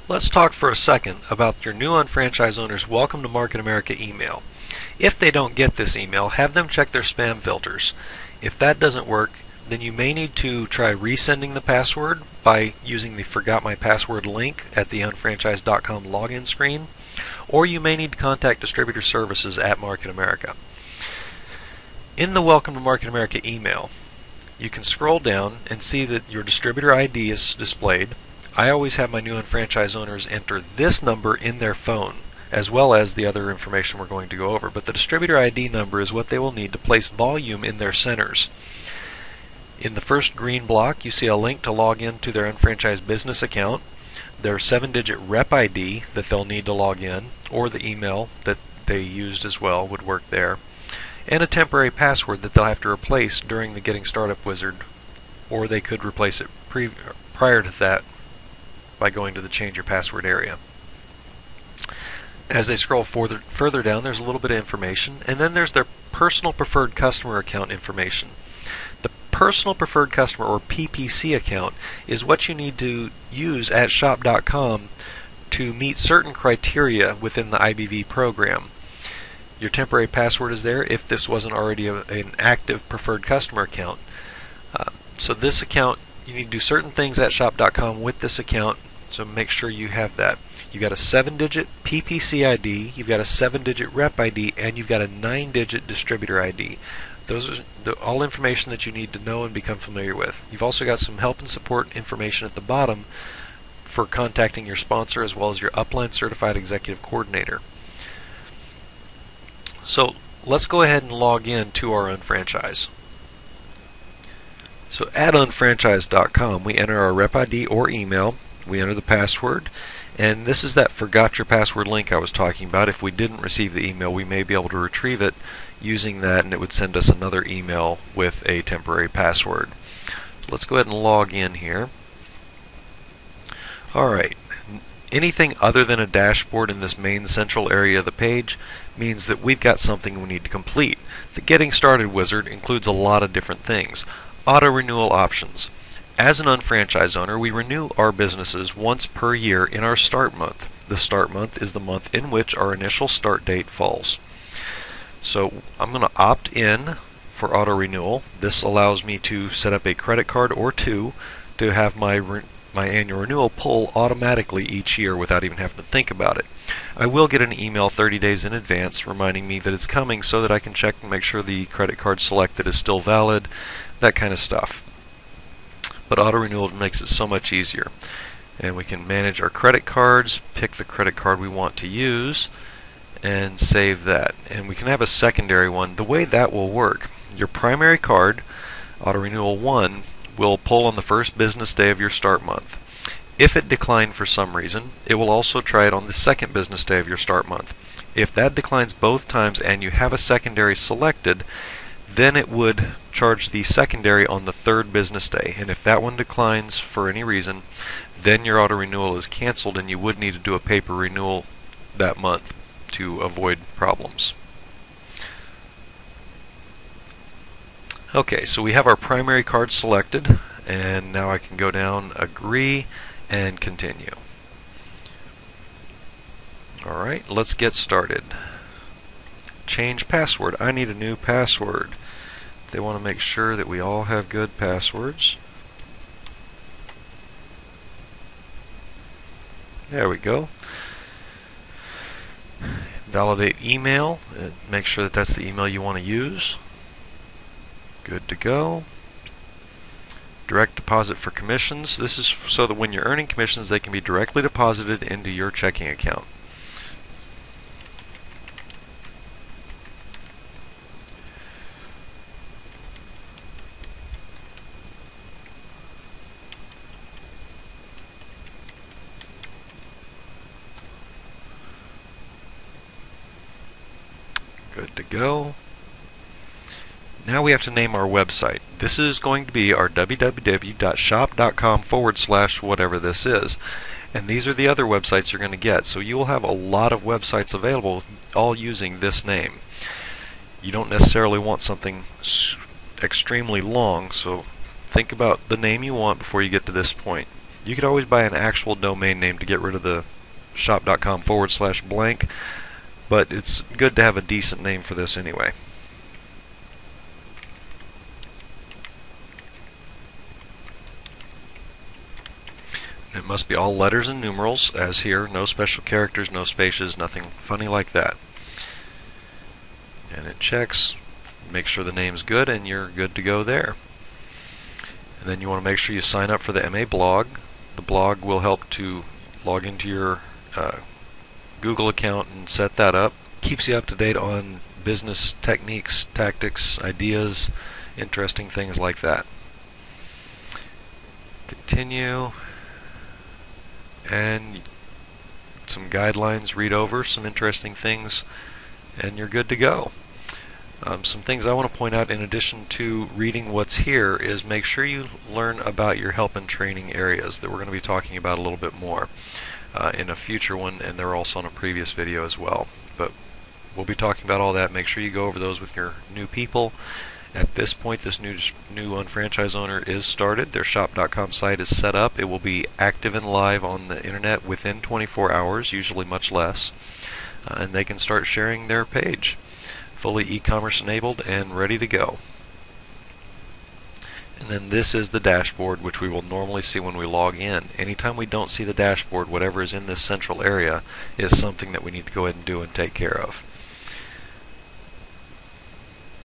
Let's talk for a second about your new unfranchised owner's Welcome to Market America email. If they don't get this email, have them check their spam filters. If that doesn't work, then you may need to try resending the password by using the Forgot My Password link at the unfranchised.com login screen, or you may need to contact Distributor Services at Market America. In the Welcome to Market America email, you can scroll down and see that your distributor ID is displayed. I always have my new unfranchised owners enter this number in their phone, as well as the other information we're going to go over. But the distributor ID number is what they will need to place volume in their centers. In the first green block, you see a link to log into their unfranchised business account, their 7-digit rep ID that they'll need to log in, or the email that they used as well would work there, and a temporary password that they'll have to replace during the Getting Startup Wizard, or they could replace it prior to that by going to the Change Your Password area. As they scroll further down, there's a little bit of information, and then there's their Personal Preferred Customer account information. The Personal Preferred Customer, or PPC account, is what you need to use at shop.com to meet certain criteria within the IBV program. Your temporary password is there if this wasn't already an active preferred customer account. So this account, you need to do certain things at shop.com with this account, so make sure you have that. You've got a 7-digit PPC ID, you've got a 7-digit rep ID, and you've got a 9-digit distributor ID. Those are all information that you need to know and become familiar with. You've also got some help and support information at the bottom for contacting your sponsor as well as your Upline Certified Executive Coordinator. So let's go ahead and log in to our unfranchise. So at unfranchised.com, we enter our rep ID or email, we enter the password, and this is that Forgot Your Password link I was talking about. If we didn't receive the email, we may be able to retrieve it using that, and it would send us another email with a temporary password. So let's go ahead and log in here. Alright, anything other than a dashboard in this main central area of the page means that we've got something we need to complete. The Getting Started Wizard includes a lot of different things. Auto renewal options. As an unfranchised owner, we renew our businesses once per year in our start month. The start month is the month in which our initial start date falls. So I'm going to opt in for auto renewal. This allows me to set up a credit card or two to have my annual renewal pull automatically each year without even having to think about it. I will get an email 30 days in advance reminding me that it's coming so that I can check and make sure the credit card selected is still valid, that kind of stuff. But auto renewal makes it so much easier. And we can manage our credit cards, pick the credit card we want to use, and save that. And we can have a secondary one. The way that will work, your primary card, Auto Renewal 1, will pull on the first business day of your start month. If it declined for some reason, it will also try it on the second business day of your start month. If that declines both times and you have a secondary selected, then it would charge the secondary on the third business day. And if that one declines for any reason, then your auto renewal is canceled and you would need to do a paper renewal that month to avoid problems. Okay, so we have our primary card selected, and now I can go down, agree, and continue. Alright, let's get started. Change password. I need a new password. They want to make sure that we all have good passwords. There we go. Validate email. Make sure that that's the email you want to use. Good to go. Direct deposit for commissions. This is so that when you're earning commissions, they can be directly deposited into your checking account. Good to go. Now we have to name our website. This is going to be our www.shop.com/whatever this is. And these are the other websites you're going to get. So you will have a lot of websites available, all using this name. You don't necessarily want something extremely long, so think about the name you want before you get to this point. You could always buy an actual domain name to get rid of the shop.com/blank, but it's good to have a decent name for this anyway. It must be all letters and numerals, as here, no special characters, no spaces, nothing funny like that. And it checks, make sure the name's good, and you're good to go there. And then you want to make sure you sign up for the MA blog. The blog will help to log into your Google account and set that up. Keeps you up to date on business techniques, tactics, ideas, interesting things like that. Continue. And some guidelines, read over some interesting things, and you're good to go. Some things I want to point out in addition to reading what's here is make sure you learn about your help and training areas that we're going to be talking about a little bit more in a future one, and they're also in a previous video as well. But we'll be talking about all that. Make sure you go over those with your new people. At this point, this new unfranchised owner is started. Their shop.com site is set up. It will be active and live on the internet within 24 hours, usually much less. And they can start sharing their page. Fully e-commerce enabled and ready to go. And then this is the dashboard, which we will normally see when we log in. Anytime we don't see the dashboard, whatever is in this central area is something that we need to go ahead and do and take care of.